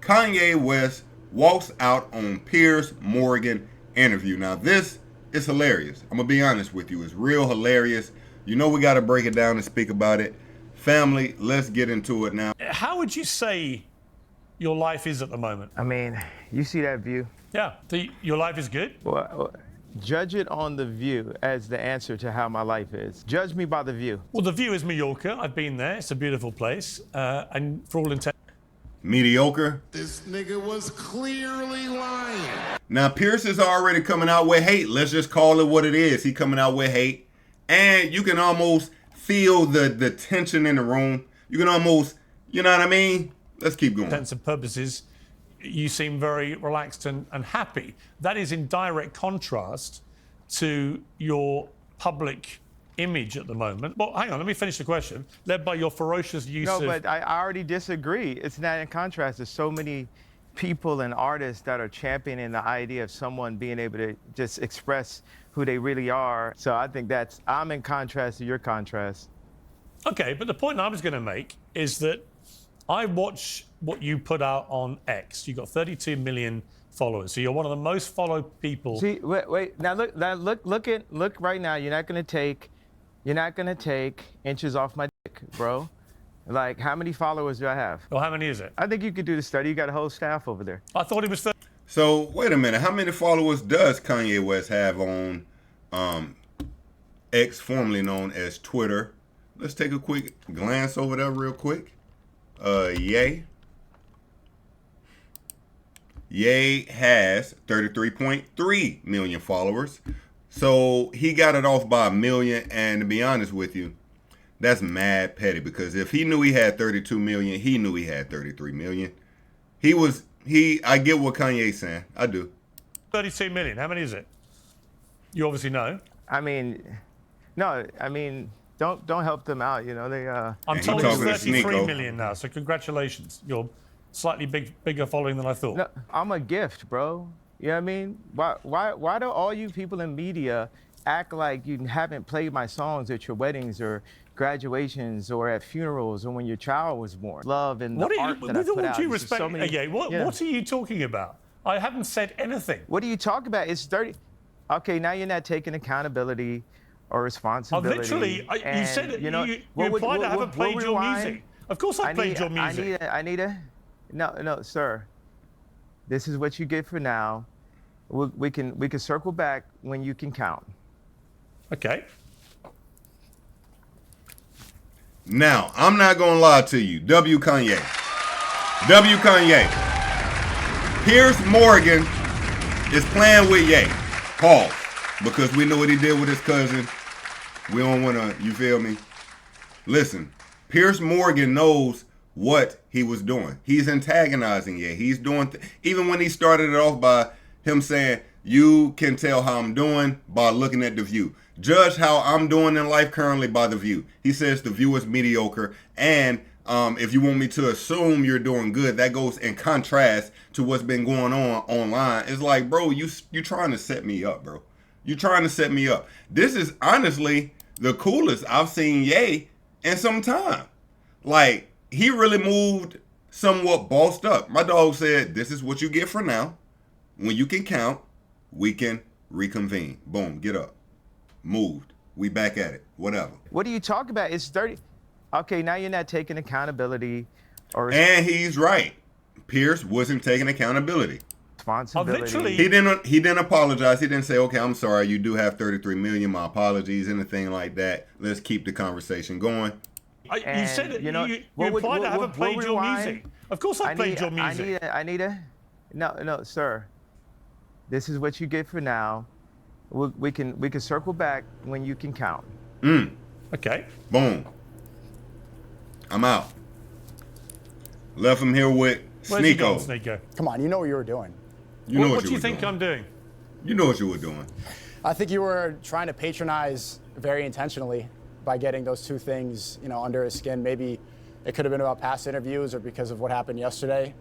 Kanye West walks out on Piers Morgan interview. Now this is hilarious. I'm gonna be honest with you. It's real hilarious. You know we gotta break it down and speak about it. Family, let's get into it now. How would you say your life is at the moment? I mean, you see that view? Yeah, your life is good? Well, judge it on the view as the answer to how my life is. Judge me by the view. Well, the view is Mallorca. I've been there. It's a beautiful place. And for all intents. Mediocre. This nigga was clearly lying. Now Pierce is already coming out with hate. Let's just call it what it is. He coming out with hate. And you can almost feel the tension in the room. You can almost, you know what I mean? Let's keep going. Intents and purposes, you seem very relaxed and happy. That is in direct contrast to your public image at the moment. Well, hang on, let me finish the question. Led by your ferocious use of... No, but I already disagree. It's not in contrast. There's so many people and artists that are championing the idea of someone being able to just express who they really are. So I think I'm in contrast to your contrast. Okay, but the point I was going to make is that I watch what you put out on X. You've got 32 million followers, so you're one of the most followed people. See, wait. Now look right now. You're not gonna take inches off my dick, bro. Like, how many followers do I have? Well, how many is it? I think you could do the study. You got a whole staff over there. I thought it was 30. So wait a minute. How many followers does Kanye West have on X, formerly known as Twitter? Let's take a quick glance over there real quick. Ye has 33.3 million followers. So he got it off by 1 million. And to be honest with you, that's mad petty, because if he knew he had 32 million, he knew he had 33 million. I get what Kanye's saying. I do. 32 million. How many is it? You obviously know. I mean, no, I mean, don't help them out. You know, they. I'm told it's 33 million now. So congratulations. You're slightly bigger following than I thought. No, I'm a gift, bro. You know what I mean? Why do all you people in media act like you haven't played my songs at your weddings or graduations or at funerals or when your child was born? Love and the art that I put out. With all due respect, what Yeah. are you talking about? I haven't said anything. What are you talking about? It's 30. Okay, now you're not taking accountability or responsibility. Literally, you said it. You implied I haven't played your music. Of course I played your music. No, sir. This is what you get for now. We can circle back when you can count. Okay. Now, I'm not going to lie to you. W. Kanye. Piers Morgan is playing with Ye. Pause. Because we know what he did with his cousin. We don't want to, you feel me? Listen, Piers Morgan knows what he was doing. He's antagonizing Ye. He's doing, even when he started it off by him saying, you can tell how I'm doing by looking at the view. Judge how I'm doing in life currently by the view. He says the view is mediocre. And if you want me to assume you're doing good, that goes in contrast to what's been going on online. It's like, bro, you trying to set me up, bro. You're trying to set me up. This is honestly the coolest I've seen Ye in some time. Like, he really moved somewhat bossed up. My dog said, this is what you get for now. When you can count, we can reconvene. Boom, get up. Moved. We back at it. Whatever. What are you talking about? It's 30. Okay, now you're not taking accountability or... And he's right. Pierce wasn't taking accountability. Responsibility. He didn't apologize. He didn't say, okay, I'm sorry, you do have 33 million, my apologies, anything like that. Let's keep the conversation going. You said it. You implied I haven't played your music. Of course I played your music. No, sir. This is what you get for now. We can circle back when you can count. Okay. Boom. I'm out. Left him here with Sneeko. Come on, you know what you were doing. What do you think I'm doing? You know what you were doing. I think you were trying to patronize very intentionally by getting those two things, under his skin. Maybe it could have been about past interviews or because of what happened yesterday.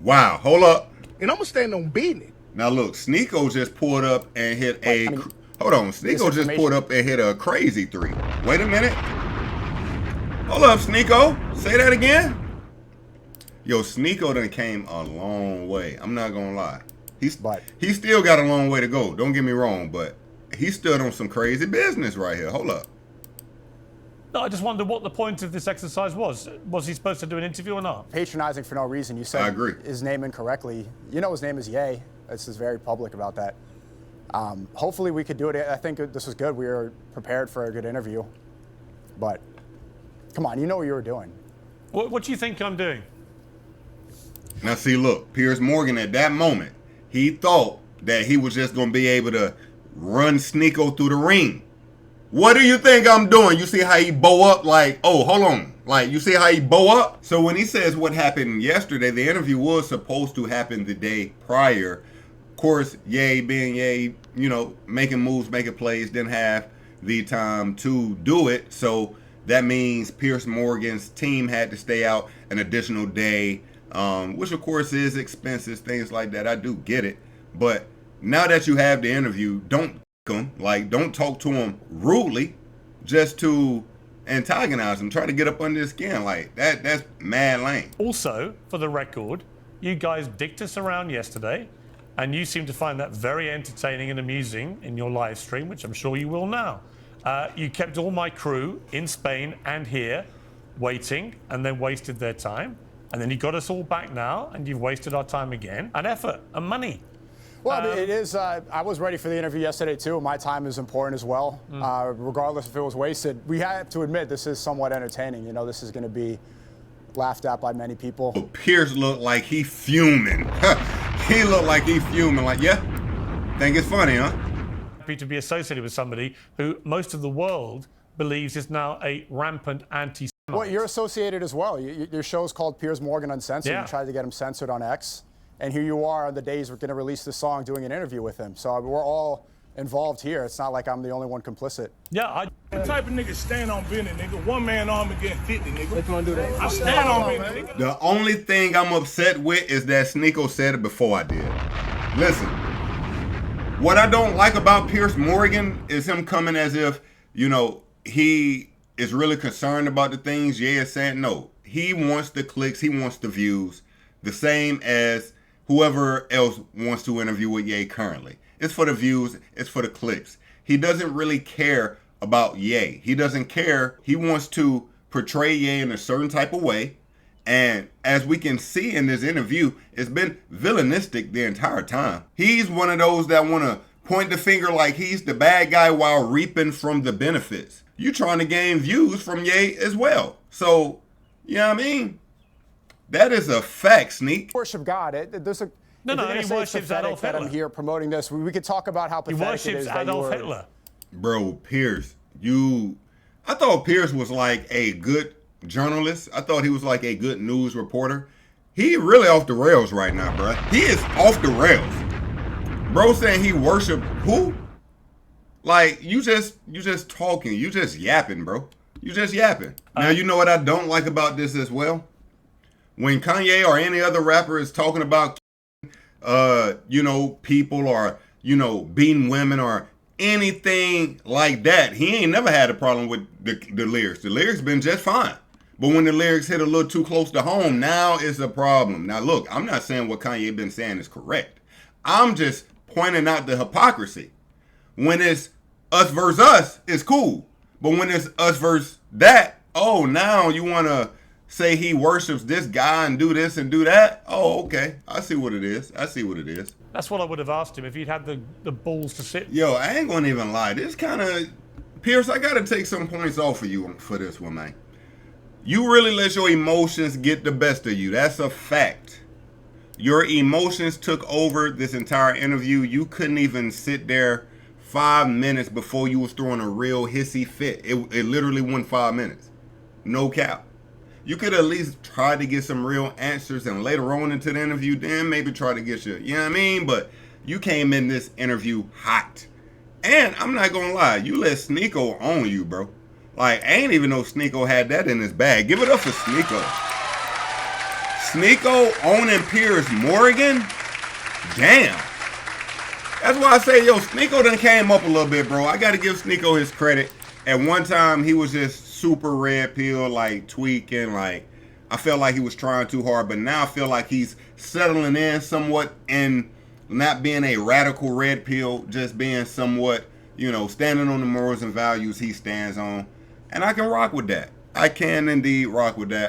Wow, hold up. And I'm gonna stand on beating it. Now look, Sneeko just pulled up and hit hold on, Sneeko just pulled up and hit a crazy 3. Wait a minute. Hold up, Sneeko. Say that again. Yo, Sneeko done came a long way. I'm not gonna lie. He still got a long way to go. Don't get me wrong, but he stood on some crazy business right here. Hold up. No, I just wonder what the point of this exercise was. Was he supposed to do an interview or not? Patronizing for no reason. You said I agree. his name incorrectly. You know his name is Ye. This is very public about that. Hopefully we could do it. I think this was good. We were prepared for a good interview. But come on, you know what you were doing. What do you think I'm doing? Now see, look, Piers Morgan at that moment, he thought that he was just going to be able to run Sneeko through the ring. What do you think I'm doing? You see how he bow up like, oh, hold on. Like, you see how he bow up? So when he says what happened yesterday, the interview was supposed to happen the day prior. Of course, Ye being Ye, you know, making moves, making plays, didn't have the time to do it. So that means Piers Morgan's team had to stay out an additional day, which of course is expenses, things like that. I do get it. But now that you have the interview, don't talk to him rudely just to antagonize him, try to get up under his skin. Like that's mad lame. Also, for the record, you guys dicked us around yesterday, and you seem to find that very entertaining and amusing in your live stream, which I'm sure you will now. You kept all my crew in Spain and here waiting, and then wasted their time. And then you got us all back now, and you've wasted our time again, and effort, and money. Well, I mean, it is. I was ready for the interview yesterday, too. My time is important as well, regardless if it was wasted. We have to admit this is somewhat entertaining. You know, this is going to be laughed at by many people. Piers looked like he fuming. He looked like he fuming. Like, yeah, think it's funny, huh? Happy to be associated with somebody who most of the world believes is now a rampant anti-Semite. Well, you're associated as well. Your show's called Piers Morgan Uncensored. Yeah. You tried to get him censored on X. And here you are on the days we're going to release this song doing an interview with him. So we're all involved here. It's not like I'm the only one complicit. Yeah, The type of nigga stand on business, nigga. One man arm against 50, nigga. Let's do that. I stand on business, nigga. The only thing I'm upset with is that Sneeko said it before I did. Listen, what I don't like about Piers Morgan is him coming as if, you know, he is really concerned about the things Ye is saying. No, he wants the clicks, he wants the views, the same as whoever else wants to interview with Ye currently. It's for the views, it's for the clicks. He doesn't really care about Ye. He doesn't care. He wants to portray Ye in a certain type of way. And as we can see in this interview, it's been villainistic the entire time. He's one of those that want to point the finger like he's the bad guy while reaping from the benefits. You trying to gain views from Ye as well. So, you know what I mean? That is a fact, Sneak. Worship God. There's a. No, if you're he gonna say it's worships pathetic Adolf that I'm Hitler. here promoting this. We could talk about how he pathetic it worships is that you Adolf were. Hitler. Bro, Piers, I thought Piers was like a good journalist. I thought he was like a good news reporter. He really off the rails right now, bro. He is off the rails. Bro saying he worship who? Like, you just talking. You just yapping, bro. You just yapping. Now, you know what I don't like about this as well? When Kanye or any other rapper is talking about, you know, people or, you know, beating women or anything like that, he ain't never had a problem with the lyrics. The lyrics been just fine. But when the lyrics hit a little too close to home, now it's a problem. Now, look, I'm not saying what Kanye been saying is correct. I'm just pointing out the hypocrisy. When it's us versus us, it's cool. But when it's us versus that, oh, now you want to say he worships this guy and do this and do that? Oh, okay. I see what it is. That's what I would have asked him if he'd had the balls to sit. Yo, I ain't going to even lie. This kind of... Piers, I got to take some points off of you for this one, man. You really let your emotions get the best of you. That's a fact. Your emotions took over this entire interview. You couldn't even sit there 5 minutes before you was throwing a real hissy fit. It literally went 5 minutes. No cap. You could at least try to get some real answers, and later on into the interview, then maybe try to get you know what I mean? But you came in this interview hot. And I'm not going to lie, you let Sneeko own you, bro. Like, I ain't even know Sneeko had that in his bag. Give it up for Sneeko. Sneeko owning Piers Morgan? Damn. That's why I say, yo, Sneeko done came up a little bit, bro. I got to give Sneeko his credit. At one time, he was just super red pill, like tweaking, like, I felt like he was trying too hard, but now I feel like he's settling in somewhat and not being a radical red pill, just being somewhat, you know, standing on the morals and values he stands on. And I can rock with that. I can indeed rock with that.